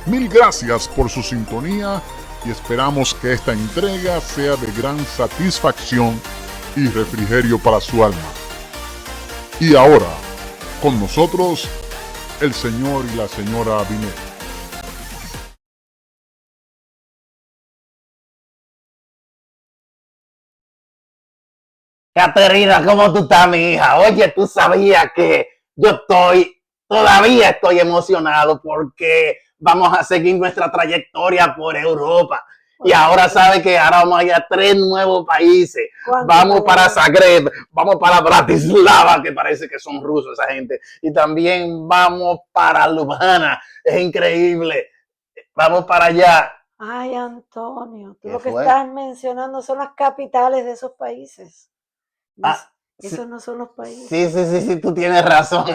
Mil gracias por su sintonía y esperamos que esta entrega sea de gran satisfacción y refrigerio para su alma. Y ahora, con nosotros, el señor y la señora Binet. Caterina, ¿cómo tú estás, mi hija? Oye, tú sabías que todavía estoy emocionado porque vamos a seguir nuestra trayectoria por Europa. Y ahora sabe que ahora vamos a ir a 3 nuevos países. Vamos para Zagreb, vamos para Bratislava, que parece que son rusos esa gente. Y también vamos para Ljubljana. Es increíble. Vamos para allá. Ay, Antonio, tú ¿Qué lo que fue? estás mencionando son las capitales de esos países. Ah, Esos no son los sí, países. sí, sí, sí, tú tienes razón.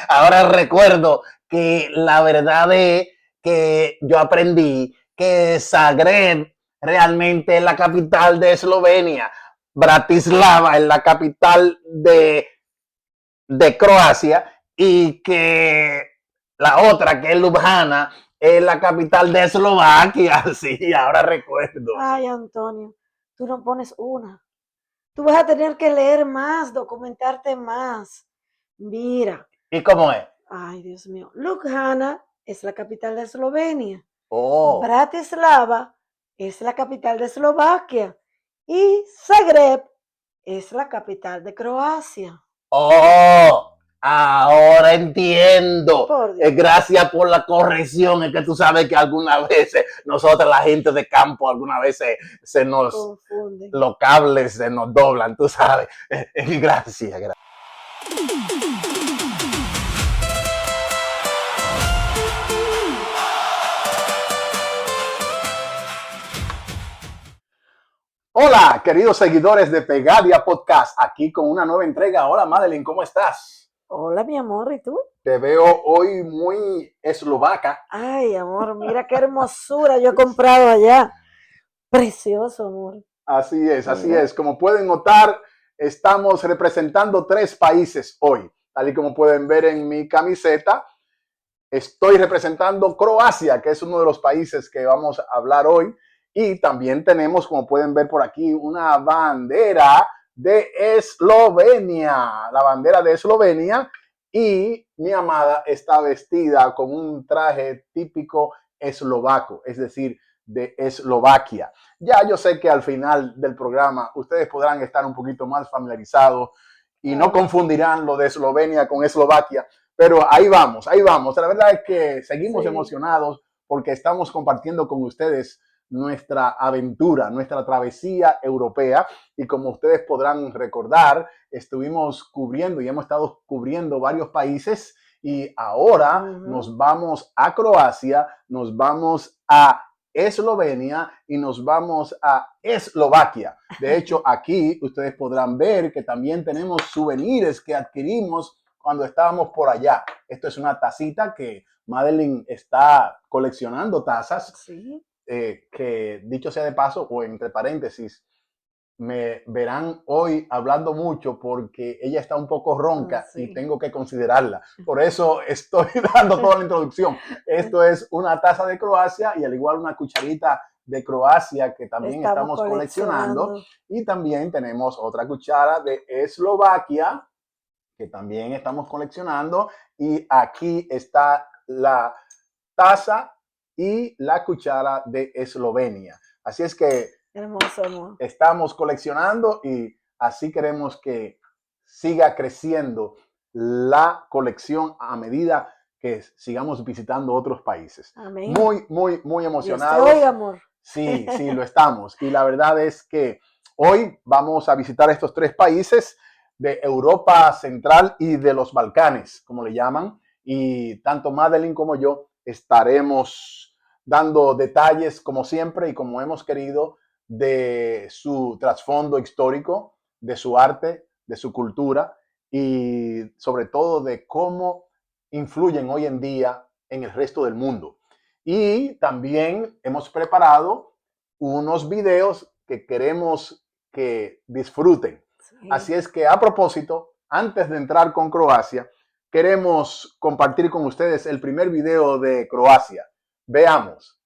Ahora recuerdo que la verdad es que yo aprendí que Zagreb realmente es la capital de Eslovenia, Bratislava es la capital de Croacia y que la otra, que es Ljubljana, es la capital de Eslovaquia. Sí, ahora recuerdo. Ay, Antonio, tú no pones una. Tú vas a tener que leer más, documentarte más. Mira, ¿Y cómo es? ay, Dios mío, Ljubljana es la capital de Eslovenia. Oh. Bratislava es la capital de Eslovaquia. Y Zagreb es la capital de Croacia. Oh, ahora entiendo. Por Dios. Gracias por la corrección. Es que tú sabes que algunas veces nosotros, la gente de campo, algunas veces se nos, Confunden. los cables se nos doblan, tú sabes. Gracias, gracias. Hola, queridos seguidores de Pegadia Podcast, aquí con una nueva entrega. Hola, Madeline, ¿cómo estás? Hola, mi amor, ¿y tú? Te veo hoy muy eslovaca. Ay, amor, mira qué hermosura yo he comprado allá. Precioso, amor. Así es, así Mira. es. Como pueden notar, estamos representando 3 países hoy. Tal y como pueden ver en mi camiseta, estoy representando Croacia, que es uno de los países que vamos a hablar hoy. Y también tenemos, como pueden ver por aquí, una bandera de Eslovenia. La bandera de Eslovenia. Y mi amada está vestida con un traje típico eslovaco, es decir, de Eslovaquia. Ya yo sé que al final del programa ustedes podrán estar un poquito más familiarizados y no confundirán lo de Eslovenia con Eslovaquia, pero ahí vamos, ahí vamos. La verdad es que seguimos emocionados porque estamos compartiendo con ustedes nuestra aventura, nuestra travesía europea. Y como ustedes podrán recordar, estuvimos cubriendo y hemos estado cubriendo varios países y ahora nos vamos a Croacia, nos vamos a Eslovenia y nos vamos a Eslovaquia. De hecho, aquí ustedes podrán ver que también tenemos souvenirs que adquirimos cuando estábamos por allá. Esto es una tacita que Madeline está coleccionando tazas. Sí. Que dicho sea de paso, o entre paréntesis, me verán hoy hablando mucho porque ella está un poco ronca y tengo que considerarla. Por eso estoy dando toda la introducción. Esto es una taza de Croacia y al igual una cucharita de Croacia que también estamos coleccionando. Y también tenemos otra cuchara de Eslovaquia que también estamos coleccionando. Y aquí está la taza y la cuchara de Eslovenia. Así es que hermoso, amor. Estamos coleccionando y así queremos que siga creciendo la colección a medida que sigamos visitando otros países. Amén. Muy, muy, muy emocionados. Dios te oiga, amor. Sí, sí, lo estamos. Y la verdad es que hoy vamos a visitar estos 3 países de Europa Central y de los Balcanes, como le llaman. Y tanto Madeline como yo estaremos dando detalles, como siempre y como hemos querido, de su trasfondo histórico, de su arte, de su cultura y sobre todo de cómo influyen hoy en día en el resto del mundo. Y también hemos preparado unos videos que queremos que disfruten. Sí. Así es que a propósito, antes de entrar con Croacia, queremos compartir con ustedes el primer video de Croacia. Veamos.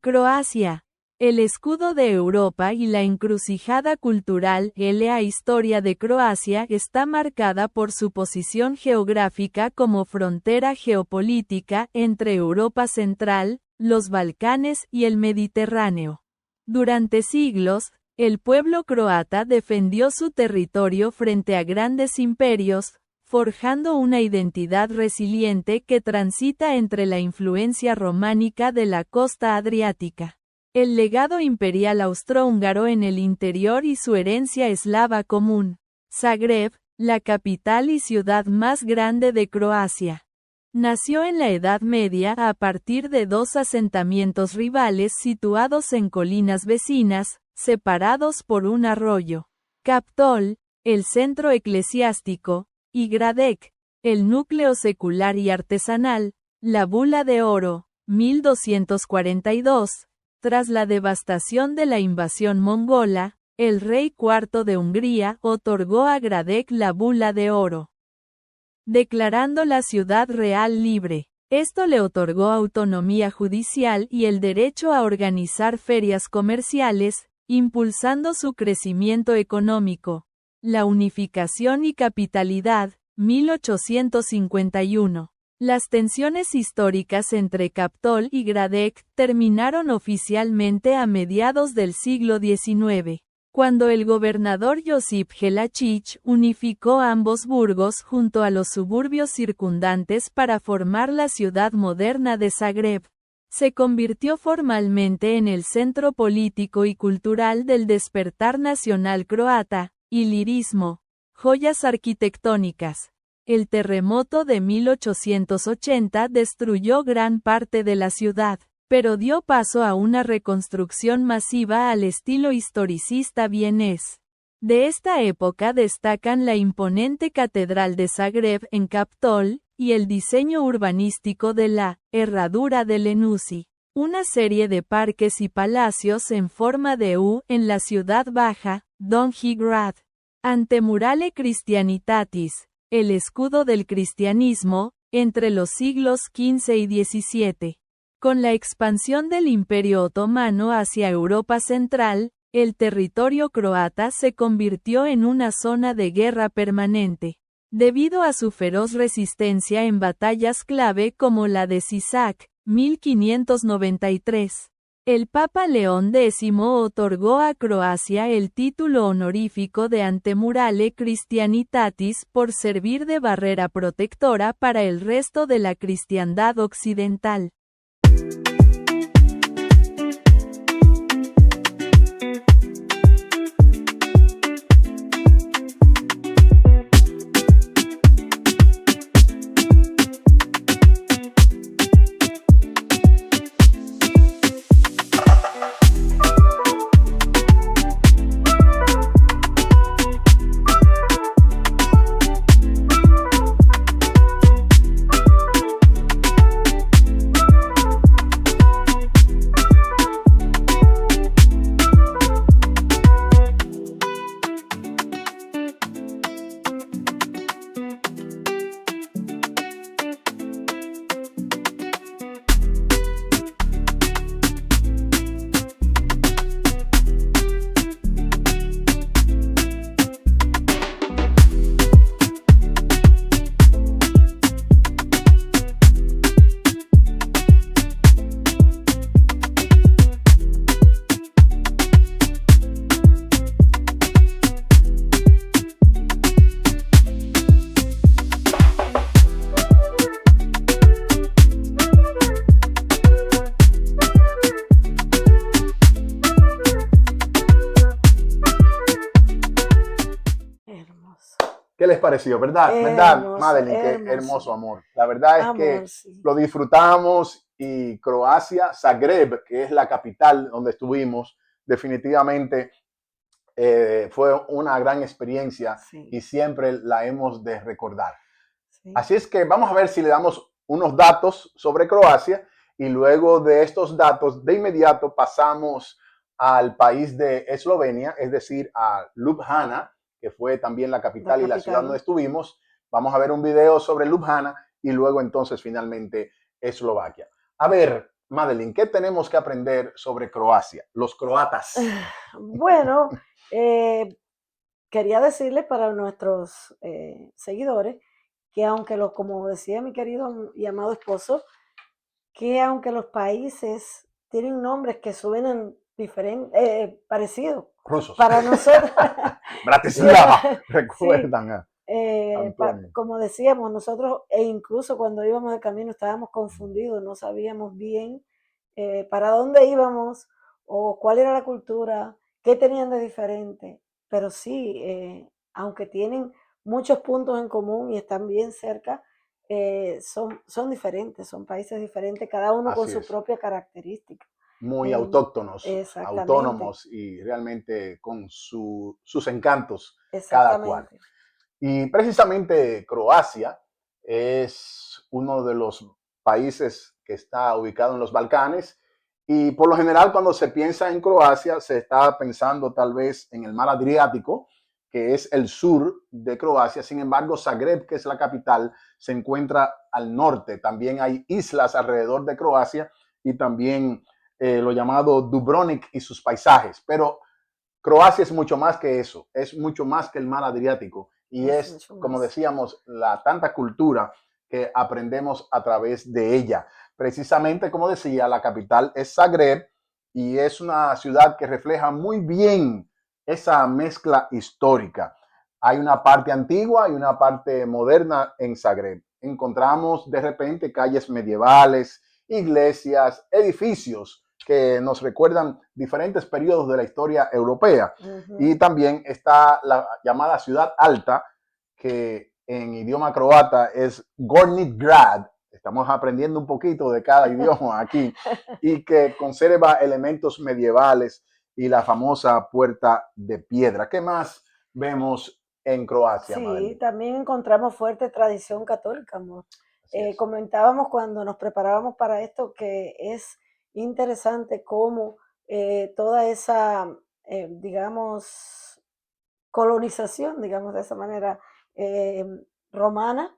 Croacia. El escudo de Europa y la encrucijada cultural. La historia de Croacia está marcada por su posición geográfica como frontera geopolítica entre Europa Central, los Balcanes y el Mediterráneo. Durante siglos, el pueblo croata defendió su territorio frente a grandes imperios, forjando una identidad resiliente que transita entre la influencia románica de la costa adriática, el legado imperial austrohúngaro en el interior y su herencia eslava común. Zagreb, la capital y ciudad más grande de Croacia. Nació en la Edad Media a partir de dos asentamientos rivales situados en colinas vecinas, separados por un arroyo. Kaptol, el centro eclesiástico, y Gradec, el núcleo secular y artesanal. La Bula de Oro, 1242. Tras la devastación de la invasión mongola, el rey IV de Hungría otorgó a Gradec la Bula de Oro, declarando la ciudad real libre. Esto le otorgó autonomía judicial y el derecho a organizar ferias comerciales, impulsando su crecimiento económico. La unificación y capitalidad, 1851. Las tensiones históricas entre Kaptol y Gradec terminaron oficialmente a mediados del siglo XIX, cuando el gobernador Josip Jelačić unificó ambos burgos junto a los suburbios circundantes para formar la ciudad moderna de Zagreb. Se convirtió formalmente en el centro político y cultural del despertar nacional croata. Ilirismo, joyas arquitectónicas. El terremoto de 1880 destruyó gran parte de la ciudad, pero dio paso a una reconstrucción masiva al estilo historicista vienés. De esta época destacan la imponente Catedral de Zagreb en Kaptol, y el diseño urbanístico de la Herradura de Lenuci, una serie de parques y palacios en forma de U en la ciudad baja, Donji Grad. Antemurale Christianitatis, el escudo del cristianismo, entre los siglos XV y XVII. Con la expansión del Imperio Otomano hacia Europa Central, el territorio croata se convirtió en una zona de guerra permanente, debido a su feroz resistencia en batallas clave como la de Sisak, 1593. El Papa León X otorgó a Croacia el título honorífico de Antemurale Christianitatis por servir de barrera protectora para el resto de la cristiandad occidental. ¿Qué les pareció? ¿Verdad? ¿Verdad, Madeline? Qué hermoso amor. La verdad es que sí, lo disfrutamos y Croacia, Zagreb, que es la capital donde estuvimos, definitivamente fue una gran experiencia, sí, y siempre la hemos de recordar. Sí. Así es que vamos a ver si le damos unos datos sobre Croacia Y luego de estos datos, de inmediato pasamos al país de Eslovenia, es decir, a Ljubljana, que fue también la capital y la ciudad donde estuvimos. Vamos a ver un video sobre Ljubljana y luego entonces finalmente Eslovaquia. A ver, Madeline, ¿qué tenemos que aprender sobre Croacia, los croatas? Bueno, quería decirle para nuestros seguidores que aunque como decía mi querido y amado esposo, que aunque los países tienen nombres que suenan diferentes, parecidos, Rusos. para nosotros, Bratislava, recuerdan. como decíamos nosotros, e incluso cuando íbamos de camino estábamos confundidos, no sabíamos bien para dónde íbamos o cuál era la cultura, qué tenían de diferente, pero sí, aunque tienen muchos puntos en común y están bien cerca, son diferentes, son países diferentes, cada uno con su propia característica. Muy autóctonos, autónomos y realmente con sus encantos cada cual. Y precisamente Croacia es uno de los países que está ubicado en los Balcanes y por lo general cuando se piensa en Croacia se está pensando tal vez en el mar Adriático, que es el sur de Croacia. Sin embargo, Zagreb, que es la capital, se encuentra al norte. También hay islas alrededor de Croacia y también lo llamado Dubrovnik y sus paisajes. Pero Croacia es mucho más que eso, es mucho más que el mar Adriático y es, como decíamos, la tanta cultura que aprendemos a través de ella. Precisamente, como decía, la capital es Zagreb y es una ciudad que refleja muy bien esa mezcla histórica. Hay una parte antigua y una parte moderna en Zagreb. Encontramos de repente calles medievales, iglesias, edificios que nos recuerdan diferentes periodos de la historia europea. Y también está la llamada Ciudad Alta, que en idioma croata es Gornji Grad. Estamos aprendiendo un poquito de cada idioma aquí y que conserva elementos medievales y la famosa puerta de piedra. ¿Qué más vemos en Croacia, Sí, Madeline? también encontramos fuerte tradición católica, amor. Comentábamos cuando nos preparábamos para esto que es interesante cómo toda esa, digamos, colonización, digamos de esa manera, romana,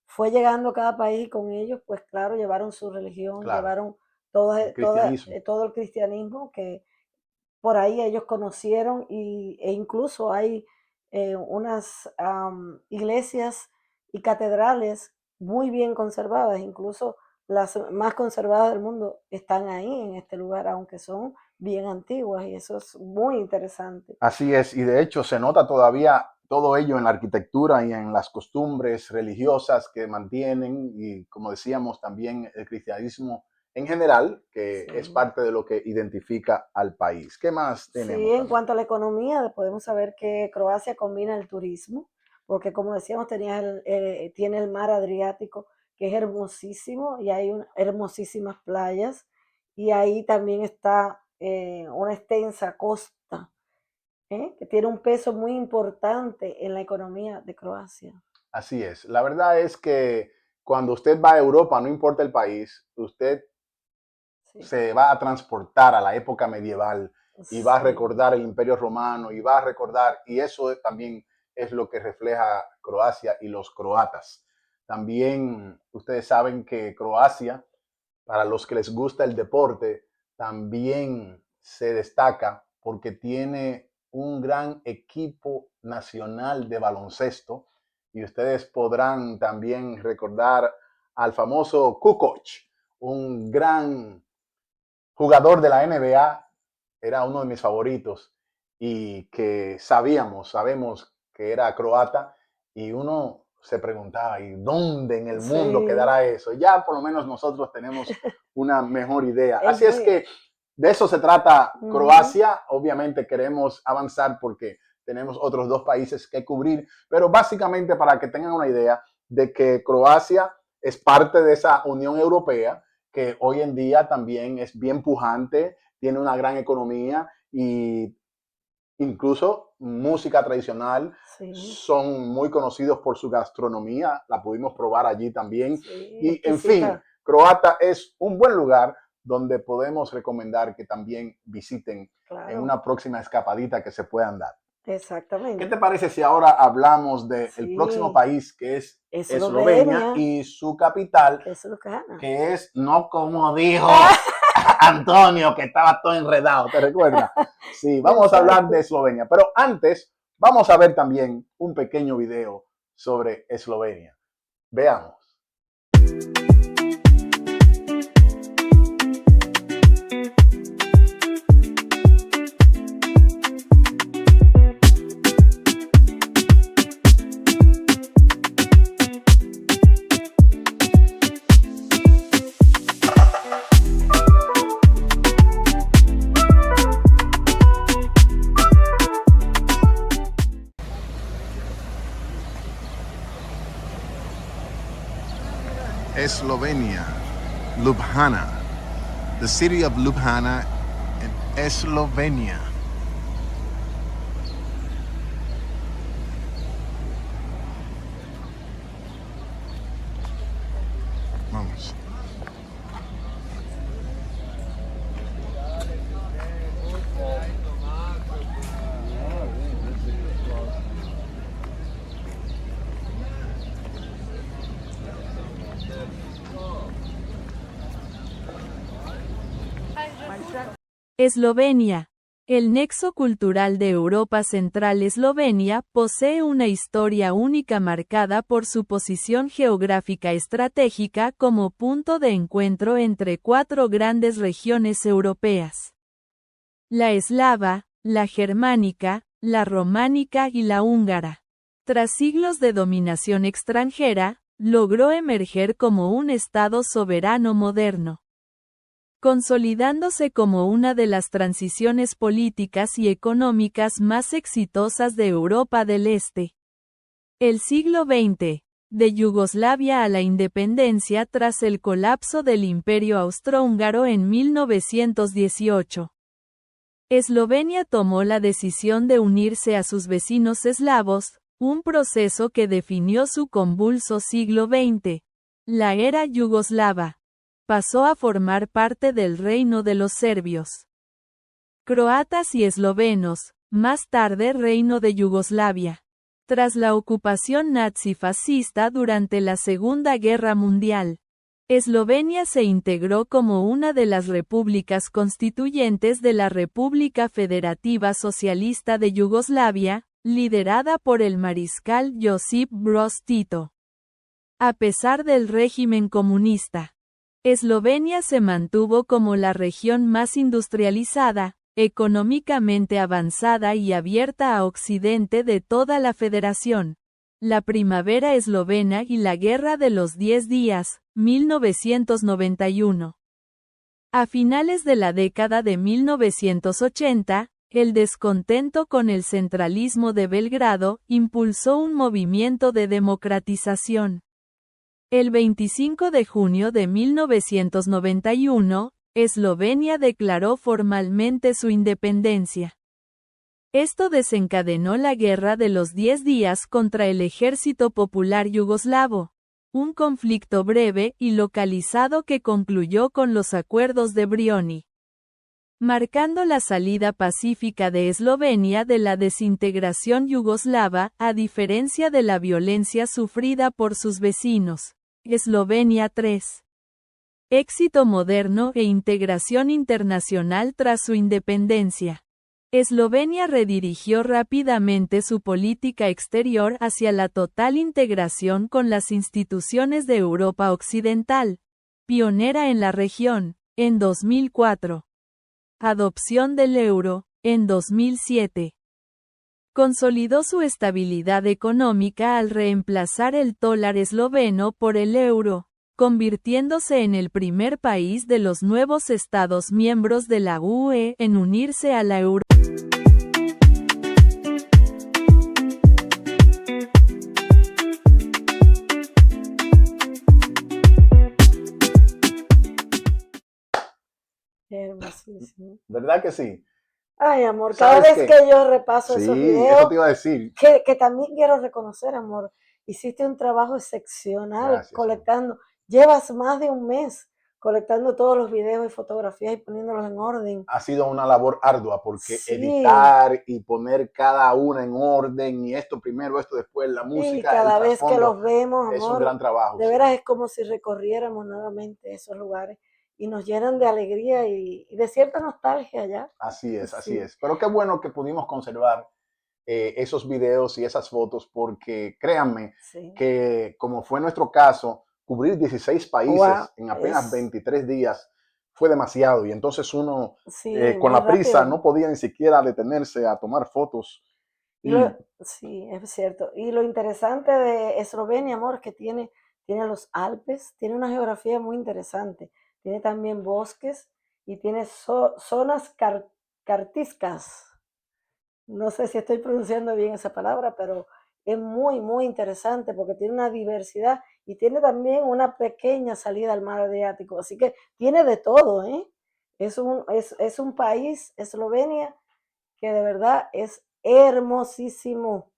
fue llegando a cada país y con ellos, pues claro, llevaron su religión, llevaron todo el cristianismo que por ahí ellos conocieron e incluso hay unas iglesias y catedrales muy bien conservadas, incluso las más conservadas del mundo están ahí en este lugar, aunque son bien antiguas y eso es muy interesante. Así es, y de hecho se nota todavía todo ello en la arquitectura y en las costumbres religiosas que mantienen y como decíamos también el cristianismo en general, que es parte de lo que identifica al país. ¿Qué más tenemos? Sí, en cuanto a la economía, podemos saber que Croacia combina el turismo, porque como decíamos, tiene el mar Adriático, que es hermosísimo, y hay hermosísimas playas, y ahí también está una extensa costa, que tiene un peso muy importante en la economía de Croacia. Así es. La verdad es que cuando usted va a Europa, no importa el país, usted se va a transportar a la época medieval y va a recordar el Imperio Romano y va a recordar, y eso también es lo que refleja Croacia y los croatas. También ustedes saben que Croacia, para los que les gusta el deporte, también se destaca porque tiene un gran equipo nacional de baloncesto y ustedes podrán también recordar al famoso Kukoc, un gran jugador de la NBA, era uno de mis favoritos y que sabemos que era croata y uno se preguntaba, ¿y dónde en el mundo quedará eso? Ya por lo menos nosotros tenemos una mejor idea. Así es que de eso se trata Croacia. Obviamente queremos avanzar porque tenemos otros dos países que cubrir, pero básicamente para que tengan una idea de que Croacia es parte de esa Unión Europea que hoy en día también es bien pujante, tiene una gran economía y incluso música tradicional. Son muy conocidos por su gastronomía, la pudimos probar allí también. Y en fin, Croata es un buen lugar donde podemos recomendar que también visiten en una próxima escapadita que se puedan dar. Exactamente. ¿Qué te parece si ahora hablamos del próximo país, que es Eslovenia, y su capital, que es, no como dijo Antonio, que estaba todo enredado, ¿te recuerdas? Sí, vamos a hablar de Eslovenia, pero antes vamos a ver también un pequeño video sobre Eslovenia. Veamos. Eslovenia, Ljubljana, the city of Ljubljana in Eslovenia. Vamos. Eslovenia. El nexo cultural de Europa Central. Eslovenia posee una historia única marcada por su posición geográfica estratégica como punto de encuentro entre cuatro grandes regiones europeas: la eslava, la germánica, la románica y la húngara. Tras siglos de dominación extranjera, logró emerger como un estado soberano moderno, consolidándose como una de las transiciones políticas y económicas más exitosas de Europa del Este. El siglo XX, de Yugoslavia a la independencia tras el colapso del Imperio Austrohúngaro en 1918. Eslovenia tomó la decisión de unirse a sus vecinos eslavos, un proceso que definió su convulso siglo XX, la era yugoslava. Pasó a formar parte del reino de los serbios, croatas y eslovenos, más tarde reino de Yugoslavia. Tras la ocupación nazi-fascista durante la Segunda Guerra Mundial, Eslovenia se integró como una de las repúblicas constituyentes de la República Federativa Socialista de Yugoslavia, liderada por el mariscal Josip Broz Tito. A pesar del régimen comunista, Eslovenia se mantuvo como la región más industrializada, económicamente avanzada y abierta a Occidente de toda la federación. La primavera eslovena y la Guerra de los 10 días, 1991. A finales de la década de 1980, el descontento con el centralismo de Belgrado impulsó un movimiento de democratización. El 25 de junio de 1991, Eslovenia declaró formalmente su independencia. Esto desencadenó la Guerra de los 10 días contra el Ejército Popular Yugoslavo, un conflicto breve y localizado que concluyó con los acuerdos de Brioni, marcando la salida pacífica de Eslovenia de la desintegración yugoslava, a diferencia de la violencia sufrida por sus vecinos. Eslovenia 3. Éxito moderno e integración internacional tras su independencia. Eslovenia redirigió rápidamente su política exterior hacia la total integración con las instituciones de Europa Occidental, pionera en la región, en 2004. Adopción del euro, en 2007. Consolidó su estabilidad económica al reemplazar el dólar esloveno por el euro, convirtiéndose en el primer país de los nuevos Estados miembros de la UE en unirse a la euro. Hermosísimo. ¿Verdad que sí? Ay, amor, cada vez que yo repaso esos videos, eso te iba a decir. Que también quiero reconocer, amor, hiciste un trabajo excepcional. Gracias, colectando. llevas más de un mes colectando todos los videos y fotografías y poniéndolos en orden. Ha sido una labor ardua porque Sí. editar y poner cada una en orden y esto primero, esto después, la Y música, cada el vez que trasfondo, los vemos, es un amor, gran trabajo. de sí. veras es como si recorriéramos nuevamente esos lugares y nos llenan de alegría y de cierta nostalgia ya. Así es, así Sí, es. Pero qué bueno que pudimos conservar esos videos y esas fotos porque créanme sí. que como fue nuestro caso, cubrir 16 países Wow, en apenas es 23 días fue demasiado y entonces uno sí, con muy la prisa rápido. no podía ni siquiera detenerse a tomar fotos Y lo, y sí, es cierto. Y lo interesante de Eslovenia, amor, es que tiene los Alpes, tiene una geografía muy interesante. Tiene también bosques y tiene zonas cartiscas. No sé si estoy pronunciando bien esa palabra, pero es muy, muy interesante porque tiene una diversidad y tiene también una pequeña salida al mar Adriático. Así que tiene de todo, ¿eh? Es un país, Eslovenia, que de verdad es hermosísimo.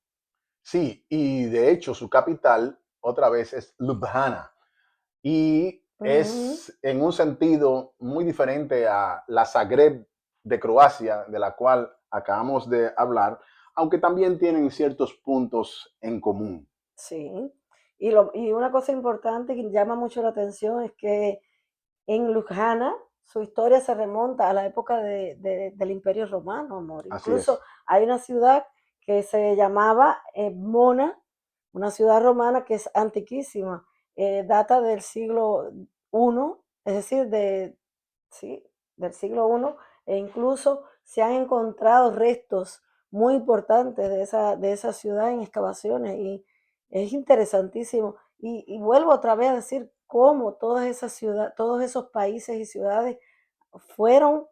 sí, y de hecho su capital otra vez es Ljubljana y Ujú. es en un sentido muy diferente a la Zagreb de Croacia, de la cual acabamos de hablar, aunque también tienen ciertos puntos en común. Sí. Y una cosa importante que llama mucho la atención es que en Ljubljana su historia se remonta a la época del Imperio Romano, amor. Así Incluso es, hay una ciudad que se llamaba Mona, una ciudad romana que es antiquísima, data del siglo I, es decir, sí, del siglo I, e incluso se han encontrado restos muy importantes de esa ciudad en excavaciones y es interesantísimo. Y vuelvo otra vez a decir cómo todas esas ciudades, todos esos países y ciudades fueron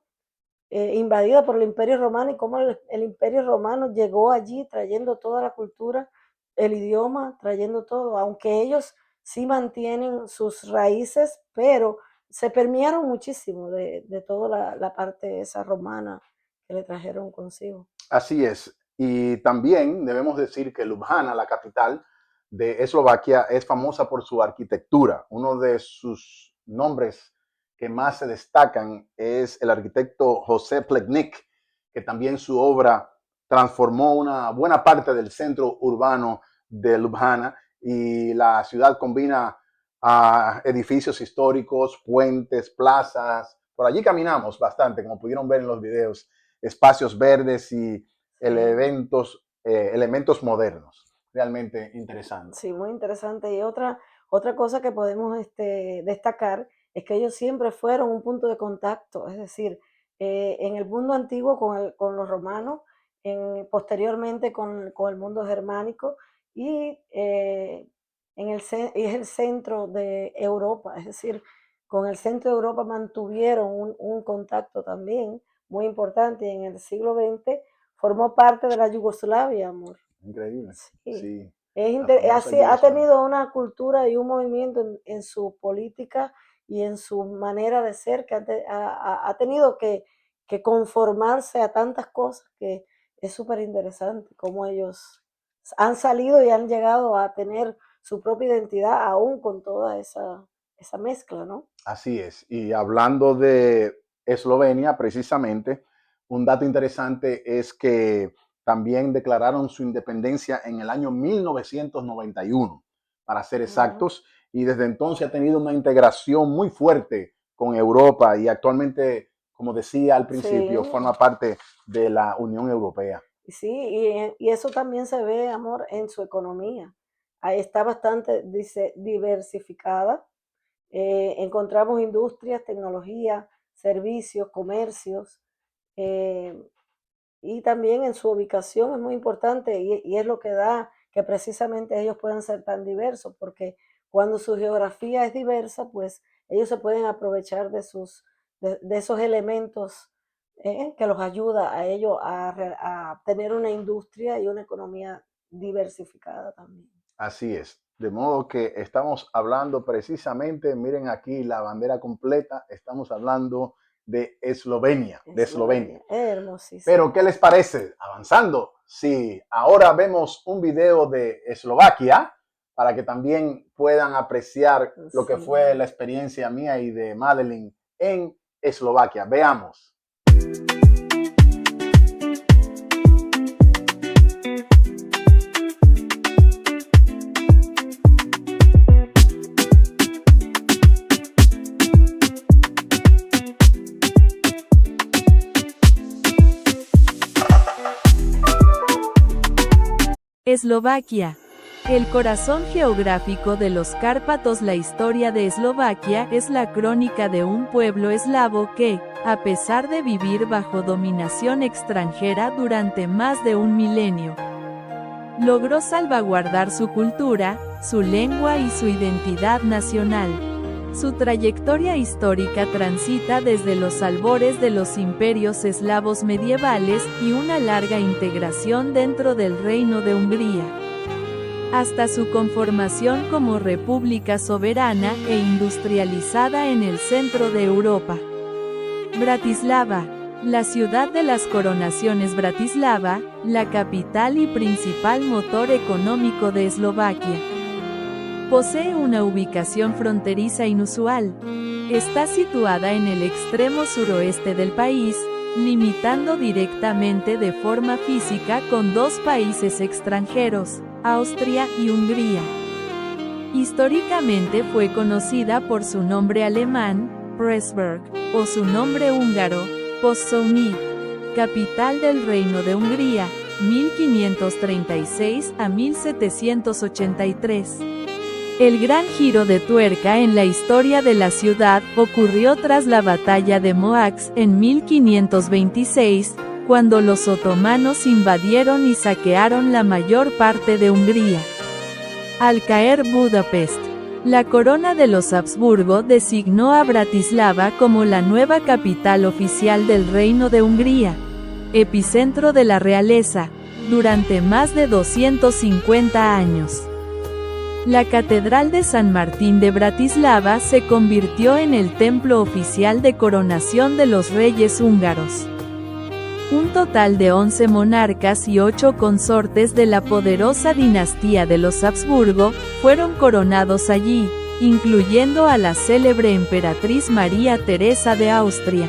invadidas por el Imperio Romano y cómo el Imperio Romano llegó allí trayendo toda la cultura, el idioma, trayendo todo, aunque ellos sí mantienen sus raíces, pero se permearon muchísimo de toda la parte esa romana que le trajeron consigo. así es. Y también debemos decir que Ljubljana, la capital de Eslovaquia, es famosa por su arquitectura. Uno de sus nombres que más se destacan es el arquitecto José Plečnik, que también su obra transformó una buena parte del centro urbano de Ljubljana y la ciudad combina edificios históricos, puentes, plazas. Por allí caminamos bastante, como pudieron ver en los videos, espacios verdes y Sí. elementos modernos. Realmente interesante. Sí, muy interesante. Y otra cosa que podemos destacar es que ellos siempre fueron un punto de contacto, es decir, en el mundo antiguo con los romanos, posteriormente con el mundo germánico y, y es el centro de Europa, es decir, con el centro de Europa mantuvieron un contacto también muy importante y en el siglo XX formó parte de la Yugoslavia, amor. Increíble. Sí. Sí, la famosa Ha Yugoslavia. tenido una cultura y un movimiento en su política y en su manera de ser que ha tenido que conformarse a tantas cosas que es súper interesante cómo ellos han salido y han llegado a tener su propia identidad aún con toda esa mezcla, ¿no? Así es. Y hablando de Eslovenia, precisamente, un dato interesante es que también declararon su independencia en el año 1991, para ser Ujú. exactos, y desde entonces ha tenido una integración muy fuerte con Europa y actualmente, como decía al principio, Sí, forma parte de la Unión Europea. sí, y eso también se ve, amor, en su economía. Ahí está bastante diversificada. Encontramos industrias, tecnología, servicios, comercios, eh, y también en su ubicación es muy importante y es lo que da que precisamente ellos puedan ser tan diversos, porque cuando su geografía es diversa, pues ellos se pueden aprovechar de esos elementos que los ayuda a ellos a tener una industria y una economía diversificada también. Así es. De modo que estamos hablando precisamente, miren aquí la bandera completa, estamos hablando de Eslovenia, de Eslovenia. Eslovenia, hermosísimo. Pero, ¿qué les parece? Avanzando. Si ahora vemos un video de Eslovaquia, para que también puedan apreciar lo que fue la experiencia mía y de Madeline en Eslovaquia. Veamos. Eslovaquia. El corazón geográfico de los Cárpatos. La historia de Eslovaquia es la crónica de un pueblo eslavo que, a pesar de vivir bajo dominación extranjera durante más de un milenio, logró salvaguardar su cultura, su lengua y su identidad nacional. Su trayectoria histórica transita desde los albores de los imperios eslavos medievales y una larga integración dentro del Reino de Hungría, hasta su conformación como república soberana e industrializada en el centro de Europa. Bratislava. La ciudad de las coronaciones. Bratislava, la capital y principal motor económico de Eslovaquia, posee una ubicación fronteriza inusual. Está situada en el extremo suroeste del país, limitando directamente de forma física con dos países extranjeros, Austria y Hungría. Históricamente fue conocida por su nombre alemán, Pressburg, o su nombre húngaro, Pozzóny, capital del Reino de Hungría, 1536 a 1783. El gran giro de tuerca en la historia de la ciudad ocurrió tras la batalla de Mohacs en 1526, cuando los otomanos invadieron y saquearon la mayor parte de Hungría. Al caer Budapest, la corona de los Habsburgo designó a Bratislava como la nueva capital oficial del Reino de Hungría, epicentro de la realeza, durante más de 250 años. La Catedral de San Martín de Bratislava se convirtió en el templo oficial de coronación de los reyes húngaros. Un total de 11 monarcas y 8 consortes de la poderosa dinastía de los Habsburgo fueron coronados allí, incluyendo a la célebre emperatriz María Teresa de Austria,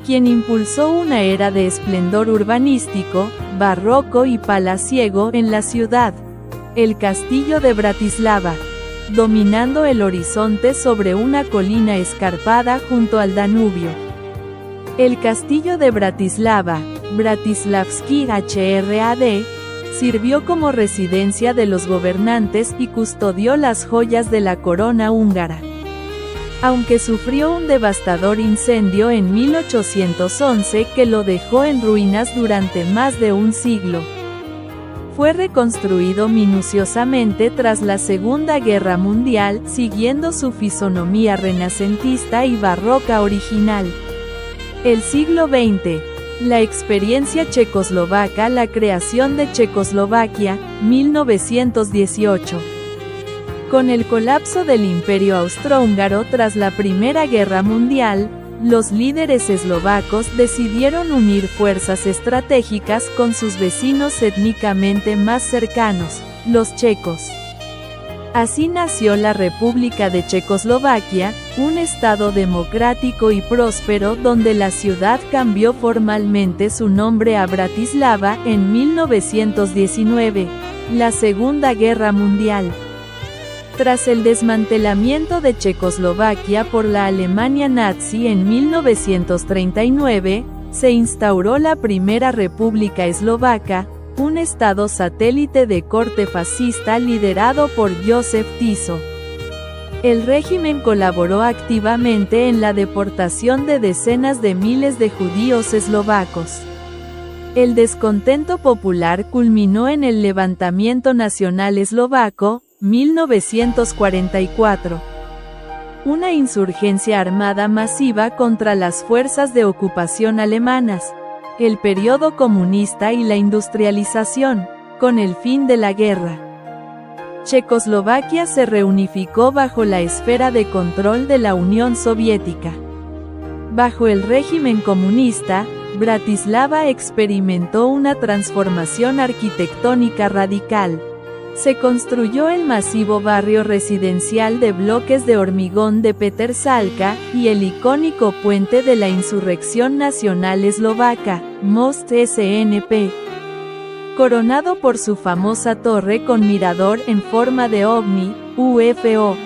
quien impulsó una era de esplendor urbanístico, barroco y palaciego en la ciudad. El castillo de Bratislava, dominando el horizonte sobre una colina escarpada junto al Danubio. El castillo de Bratislava, Bratislavský hrad, sirvió como residencia de los gobernantes y custodió las joyas de la corona húngara. Aunque sufrió un devastador incendio en 1811 que lo dejó en ruinas durante más de un siglo, fue reconstruido minuciosamente tras la Segunda Guerra Mundial, siguiendo su fisonomía renacentista y barroca original. El siglo XX. La experiencia checoslovaca. La creación de Checoslovaquia, 1918. Con el colapso del Imperio Austrohúngaro tras la Primera Guerra Mundial, los líderes eslovacos decidieron unir fuerzas estratégicas con sus vecinos étnicamente más cercanos, los checos. Así nació la República de Checoslovaquia, un estado democrático y próspero donde la ciudad cambió formalmente su nombre a Bratislava en 1919, la Segunda Guerra Mundial. Tras el desmantelamiento de Checoslovaquia por la Alemania nazi en 1939, se instauró la Primera República Eslovaca, un estado satélite de corte fascista liderado por Josef Tiso. El régimen colaboró activamente en la deportación de decenas de miles de judíos eslovacos. El descontento popular culminó en el levantamiento nacional eslovaco, 1944. Una insurgencia armada masiva contra las fuerzas de ocupación alemanas, el periodo comunista y la industrialización, con el fin de la guerra. Checoslovaquia se reunificó bajo la esfera de control de la Unión Soviética. Bajo el régimen comunista, Bratislava experimentó una transformación arquitectónica radical. Se construyó el masivo barrio residencial de bloques de hormigón de Petersalka, y el icónico puente de la insurrección nacional eslovaca, Most SNP. Coronado por su famosa torre con mirador en forma de ovni, UFO.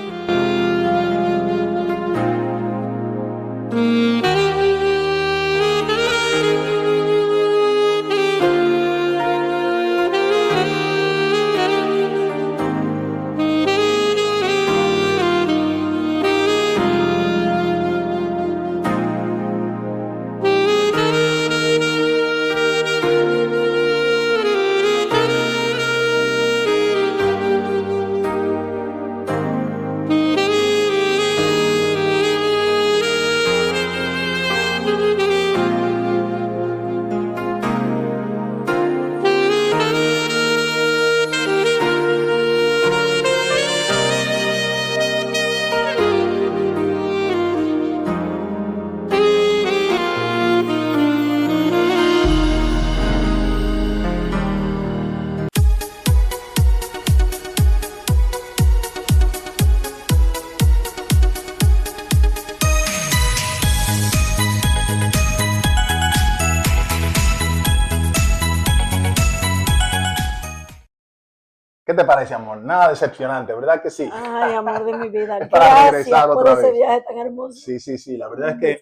¿Qué te parece, amor? Nada decepcionante, ¿verdad que sí? Ay, amor de mi vida. Para Gracias regresar por otra ese vez. viaje tan hermoso. Sí, la verdad es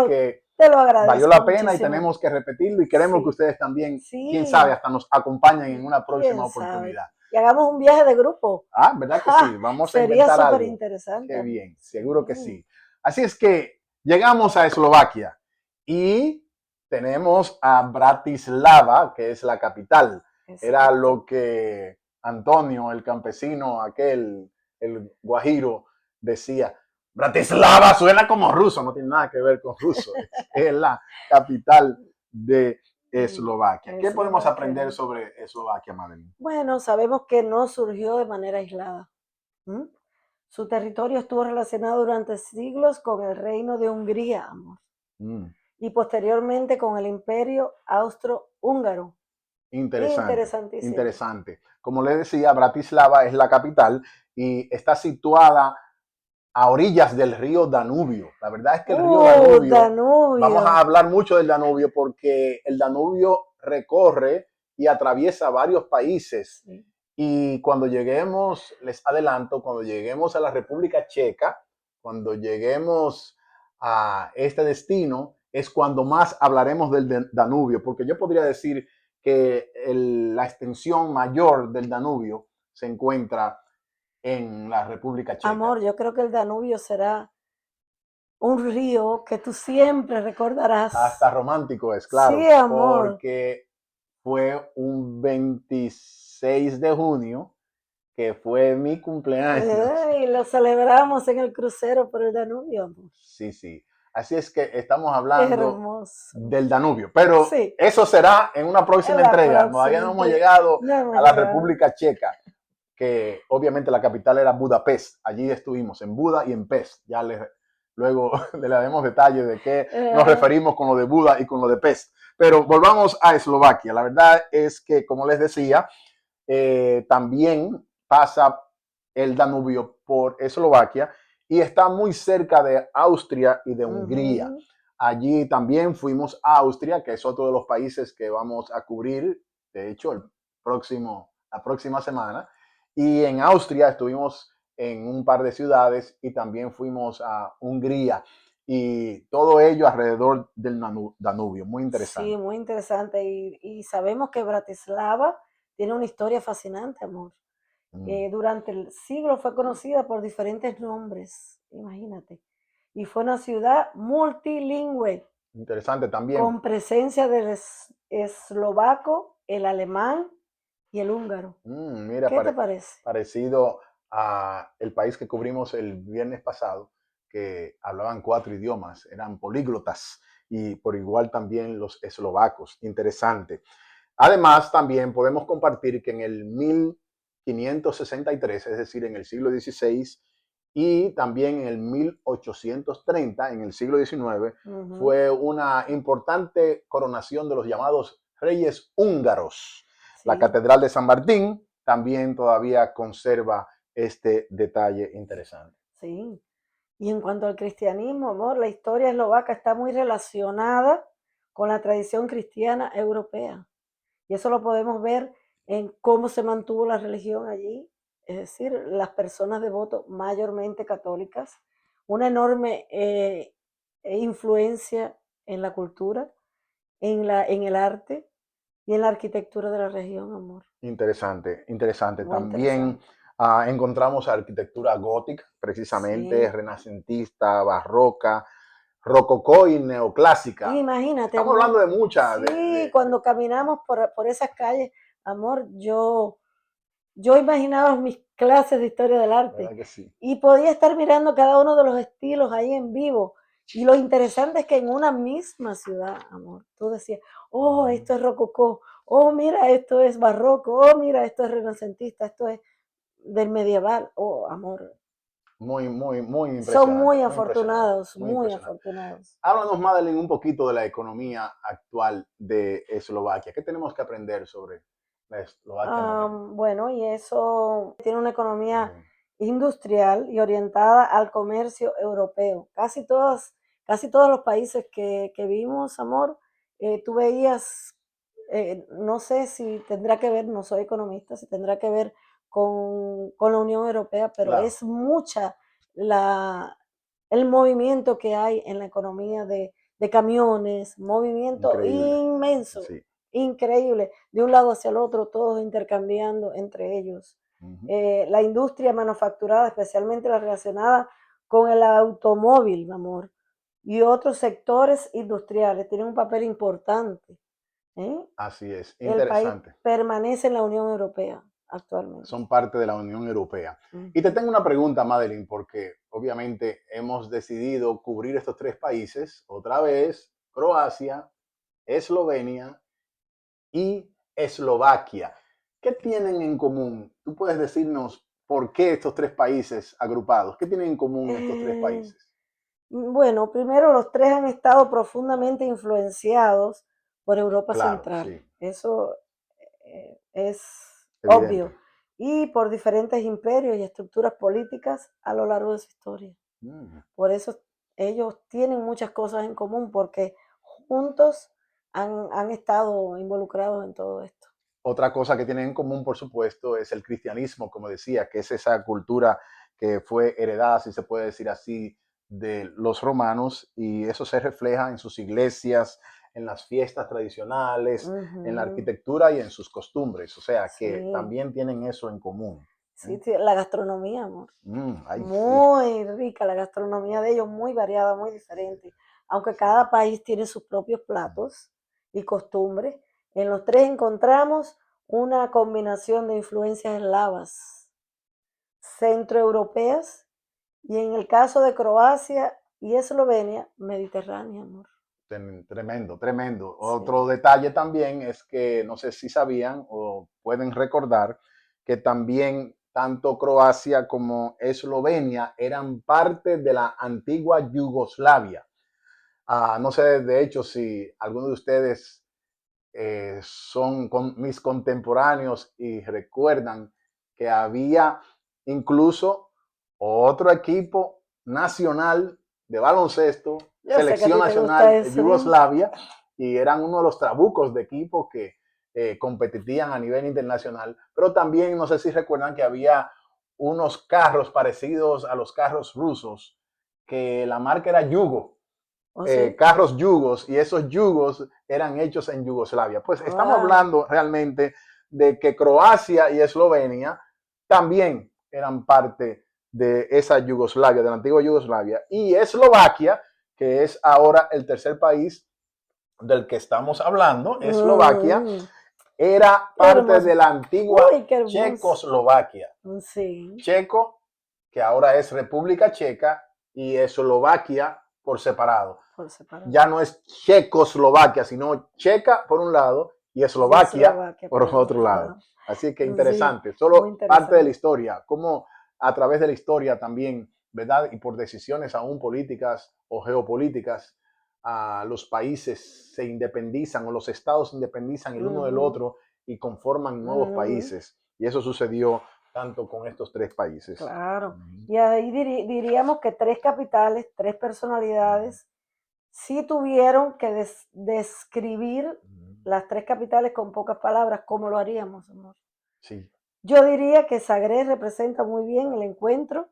que, Te lo agradezco valió la pena y muchísimo. tenemos que repetirlo y queremos Sí. que ustedes también, Sí. quién sabe, hasta nos acompañen en una próxima ¿Quién sabe? oportunidad. Y hagamos un viaje de grupo. Ah, ¿verdad que sí? Vamos a Sería inventar súper algo. interesante. Qué bien, seguro que sí. Así es que llegamos a Eslovaquia y tenemos a Bratislava, que es la capital. Exacto. Era lo que Antonio, el campesino, aquel, el guajiro, decía. Bratislava suena como ruso, no tiene nada que ver con ruso. Es la capital de Eslovaquia. ¿Qué podemos aprender sobre Eslovaquia, Madeline? Bueno, sabemos que no surgió de manera aislada. Su territorio estuvo relacionado durante siglos con el reino de Hungría, amor. Y posteriormente con el imperio austro-húngaro. Interesante. Como les decía, Bratislava es la capital y está situada a orillas del río Danubio. La verdad es que el río Danubio, vamos a hablar mucho del Danubio porque el Danubio recorre y atraviesa varios países. Sí. Y cuando lleguemos, les adelanto, cuando lleguemos a la República Checa, cuando lleguemos a este destino, es cuando más hablaremos del Danubio, porque yo podría decir que la extensión mayor del Danubio se encuentra en la República Checa. Amor, yo creo que el Danubio será un río que tú siempre recordarás. Hasta romántico es, claro. Sí, amor. Porque fue un 26 de junio, que fue mi cumpleaños. Y lo celebramos en el crucero por el Danubio, amor. Sí. Así es que estamos hablando hermoso. del Danubio. Pero sí. Eso será en una próxima entrega. Todavía no hemos llegado a la República Checa, que obviamente la capital era Budapest. Allí estuvimos, en Buda y en Pest. Ya luego le daremos detalles de qué nos referimos con lo de Buda y con lo de Pest. Pero volvamos a Eslovaquia. La verdad es que, como les decía, también pasa el Danubio por Eslovaquia y está muy cerca de Austria y de Hungría. Allí también fuimos a Austria, que es otro de los países que vamos a cubrir, de hecho, la próxima semana. Y en Austria estuvimos en un par de ciudades y también fuimos a Hungría. Y todo ello alrededor del Danubio. Muy interesante. Sí, muy interesante. Y sabemos que Bratislava tiene una historia fascinante, amor. Durante el siglo fue conocida por diferentes nombres, imagínate. Y fue una ciudad multilingüe. Interesante también. Con presencia del eslovaco, el alemán y el húngaro. Mira, ¿qué te parece? Parecido a el país que cubrimos el viernes pasado, que hablaban 4 idiomas, eran políglotas, y por igual también los eslovacos. Interesante. Además, también podemos compartir que en el 1563, es decir, en el siglo XVI, y también en el 1830, en el siglo XIX, fue una importante coronación de los llamados reyes húngaros. Sí. La Catedral de San Martín también todavía conserva este detalle interesante. Sí. Y en cuanto al cristianismo, amor, la historia eslovaca está muy relacionada con la tradición cristiana europea. Y eso lo podemos ver en cómo se mantuvo la religión allí, es decir, las personas devotas mayormente católicas, una enorme influencia en la cultura, en el arte y en la arquitectura de la región, amor. Interesante, interesante. Muy También interesante. encontramos arquitectura gótica, precisamente, Sí. renacentista, barroca, rococó y neoclásica. Imagínate, Estamos hablando amor. de muchas, Sí, cuando caminamos por esas calles, amor, yo imaginaba mis clases de historia del arte ¿verdad que sí? y podía estar mirando cada uno de los estilos ahí en vivo. Y lo interesante es que en una misma ciudad, amor, tú decías, oh, esto es rococó, oh, mira, esto es barroco, oh, mira, esto es renacentista, esto es del medieval, oh, amor. Muy, muy, muy Son impresionante, muy impresionante, muy muy impresionante. afortunados. Háblanos, Madeline, un poquito de la economía actual de Eslovaquia. ¿Qué tenemos que aprender sobre la Eslovaquia moderna? Bueno, y eso tiene una economía Bien, industrial y orientada al comercio europeo. Casi todos los países que vimos, amor, tú veías, no sé si tendrá que ver, no soy economista, si tendrá que ver con la Unión Europea, pero claro, es mucha la, el movimiento que hay en la economía de camiones, movimiento increíble. inmenso, Sí. increíble, de un lado hacia el otro, todos intercambiando entre ellos. Ujú. La industria manufacturada, especialmente la relacionada con el automóvil, mi amor, y otros sectores industriales, tienen un papel importante. ¿Eh? Así es, El país interesante. permanece en la Unión Europea actualmente. Son parte de la Unión Europea. Y te Ujú. tengo una pregunta, Madeline, porque obviamente hemos decidido cubrir estos tres países, otra vez, Croacia, Eslovenia y Eslovaquia. ¿Qué tienen en común? Tú puedes decirnos por qué estos tres países agrupados, ¿qué tienen en común estos tres Eh, países? bueno, primero los tres han estado profundamente influenciados por Europa Claro, Central. sí, Eso es obvio. evidente. Y por diferentes imperios y estructuras políticas a lo largo de su historia. Mm. Por eso ellos tienen muchas cosas en común porque juntos han estado involucrados en todo esto. Otra cosa que tienen en común, por supuesto, es el cristianismo, como decía, que es esa cultura que fue heredada, si se puede decir así, de los romanos, y eso se refleja en sus iglesias, en las fiestas tradicionales, en la Ujú. arquitectura y en sus costumbres. O sea, que Sí, también tienen eso en común. ¿Eh? sí, sí, la gastronomía, amor. Ay, sí. Muy rica la gastronomía de ellos, muy variada, muy diferente. Aunque Sí. cada país tiene sus propios platos y costumbres, en los tres encontramos una combinación de influencias eslavas, centroeuropeas y en el caso de Croacia y Eslovenia, mediterránea, amor. Tremendo, tremendo. Sí. Otro detalle también es que no sé si sabían o pueden recordar que también tanto Croacia como Eslovenia eran parte de la antigua Yugoslavia. No sé, de hecho, si alguno de ustedes son mis contemporáneos y recuerdan que había incluso otro equipo nacional de baloncesto, Yo sé que a selección ti te gusta nacional de eso, ¿eh? Yugoslavia, y eran uno de los trabucos de equipo que competían a nivel internacional, pero también no sé si recuerdan que había unos carros parecidos a los carros rusos, que la marca era Yugo, ¿O sí? carros yugos, y esos yugos eran hechos en Yugoslavia. Pues estamos Wow. hablando realmente de que Croacia y Eslovenia también eran parte de esa Yugoslavia, de la antigua Yugoslavia, y Eslovaquia, que es ahora el tercer país del que estamos hablando, Eslovaquia, Mm, era qué parte hermoso. de la antigua Uy, qué hermoso. Checoslovaquia. Sí, Checo, que ahora es República Checa, y Eslovaquia por separado. por separado. Ya no es Checoslovaquia, sino Checa por un lado y Y Eslovaquia Eslovaquia por por el otro otro lado. lado. Así que Sí, interesante, muy solo parte de la interesante. historia, como a través de la historia también, ¿verdad? Y por decisiones aún políticas o geopolíticas, los países se independizan o los estados se independizan el uno del Ujú, otro y conforman nuevos ujú. países. Y eso sucedió tanto con estos tres países. Claro. Y ahí diríamos que tres capitales, tres personalidades, sí tuvieron que describir las tres capitales con pocas palabras. ¿Cómo lo haríamos, amor? Sí. Yo diría que Zagreb representa muy bien el encuentro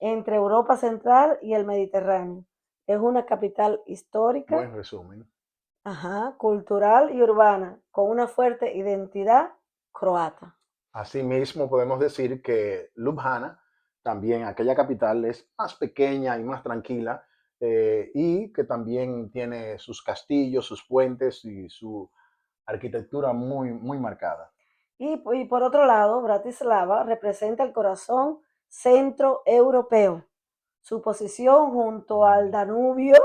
entre Europa Central y el Mediterráneo. Es una capital histórica, Buen resumen. cultural y urbana, con una fuerte identidad croata. Asimismo, podemos decir que Ljubljana, también aquella capital, es más pequeña y más tranquila, y que también tiene sus castillos, sus puentes y su arquitectura muy, muy marcada. Y por otro lado, Bratislava representa el corazón centroeuropeo. Su posición junto al Danubio,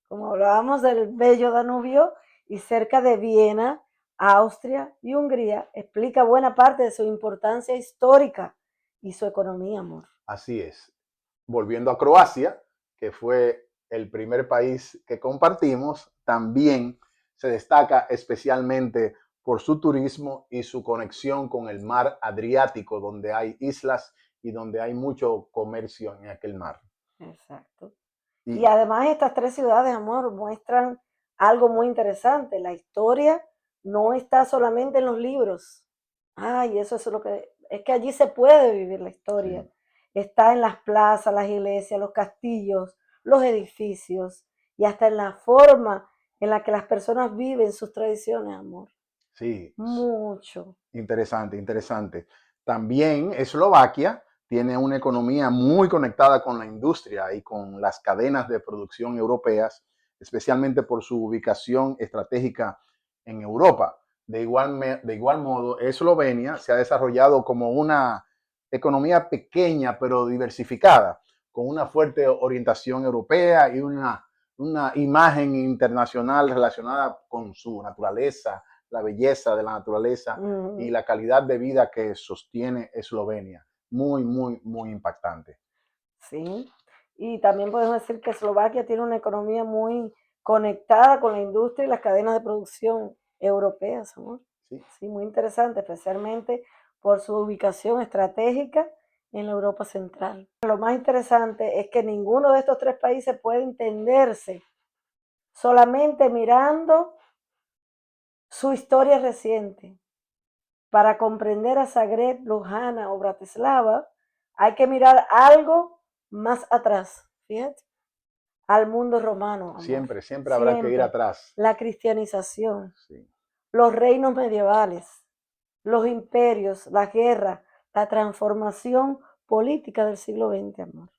como hablábamos del bello Danubio, y cerca de Viena, Austria y Hungría, explica buena parte de su importancia histórica y su economía, amor. Así es. Volviendo a Croacia, que fue el primer país que compartimos, también se destaca especialmente por su turismo y su conexión con el mar Adriático, donde hay islas y donde hay mucho comercio en aquel mar. Exacto. Y además estas tres ciudades, amor, muestran algo muy interesante. La historia no está solamente en los libros. Ay, eso es lo que... Es que allí se puede vivir la historia. Sí. Está en las plazas, las iglesias, los castillos, los edificios y hasta en la forma en la que las personas viven sus tradiciones, amor. Sí. Mucho. Interesante, interesante. También Eslovaquia tiene una economía muy conectada con la industria y con las cadenas de producción europeas, especialmente por su ubicación estratégica en Europa. De igual modo, Eslovenia se ha desarrollado como una economía pequeña pero diversificada, con una fuerte orientación europea y una imagen internacional relacionada con su naturaleza, la belleza de la naturaleza y la calidad de vida que sostiene Eslovenia. Muy, muy, muy impactante. Sí, y también podemos decir que Eslovaquia tiene una economía muy conectada con la industria y las cadenas de producción europeas, amor. Sí. Sí, muy interesante, especialmente por su ubicación estratégica en la Europa Central. Lo más interesante es que ninguno de estos tres países puede entenderse solamente mirando su historia reciente. Para comprender a Zagreb, Ljubljana o Bratislava, hay que mirar algo más atrás, fíjate, al mundo romano. Amor. Siempre habrá que ir atrás. La cristianización, sí. Los reinos medievales, los imperios, la guerra, la transformación política del siglo XX, amor.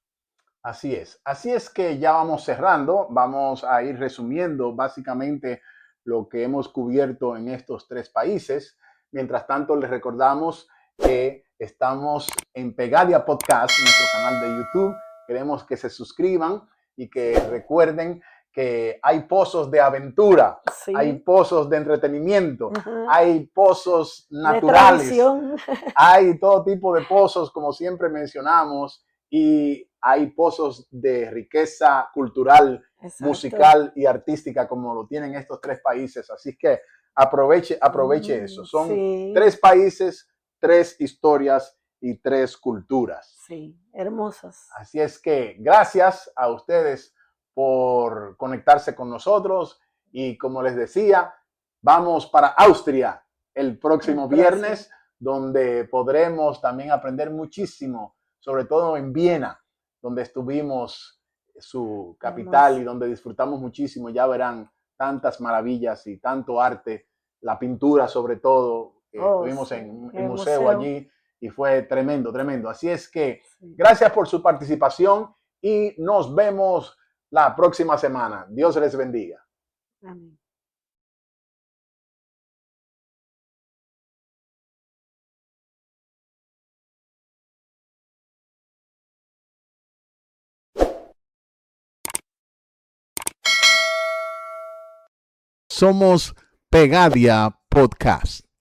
Así es. Así es que ya vamos cerrando, vamos a ir resumiendo básicamente lo que hemos cubierto en estos tres países. Mientras tanto, les recordamos que estamos en Pegadia Podcast, nuestro canal de YouTube. Queremos que se suscriban y que recuerden que hay pozos de aventura, sí. Hay pozos de entretenimiento, hay pozos naturales, hay todo tipo de pozos, como siempre mencionamos, y hay pozos de riqueza cultural, exacto, musical y artística como lo tienen estos tres países. Así que aproveche eso. Son sí. Tres países, tres historias y tres culturas. Sí, hermosas. Así es que gracias a ustedes por conectarse con nosotros y como les decía, vamos para Austria el próximo viernes, donde podremos también aprender muchísimo, sobre todo en Viena, donde estuvimos, su capital, y donde disfrutamos muchísimo. Ya verán tantas maravillas y tanto arte, la pintura sobre todo. Estuvimos sí, en el museo allí y fue tremendo, tremendo. Así es que gracias por su participación y nos vemos la próxima semana. Dios les bendiga. Amén. Somos Pegadia Podcast.